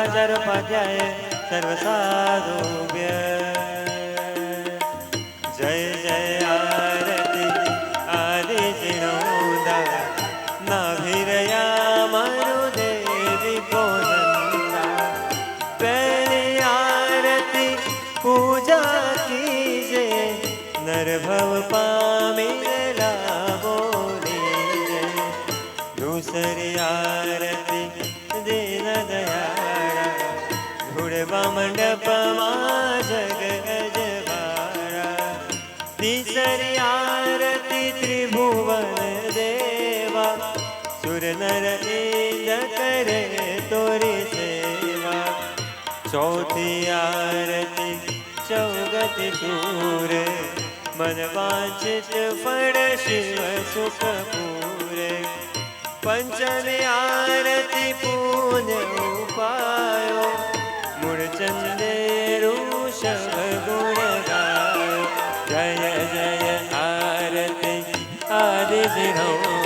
राजारोपाध्याय सर्वसाधुभ्य जय जय आरती आदि जिणोदा नाभिरया मरुदेवी बोलंदा पहली आरती पूजा कीजे नरभव पामेला बोलीजे दूसरी आरती दीन दयाळा धुळवा मंडपमा जग अजवाळा तीसरी आरती त्रिभुवन देवा सुर नर इंद करे तोरी सेवा चौथी आरती चौगति सूर मन वांछित फल शिव सुख पूरे पंचमी आरती पुण्य उपायो मूर्चंदे ऋषभ गुण गायो जय जय आरती आदि जिणोदा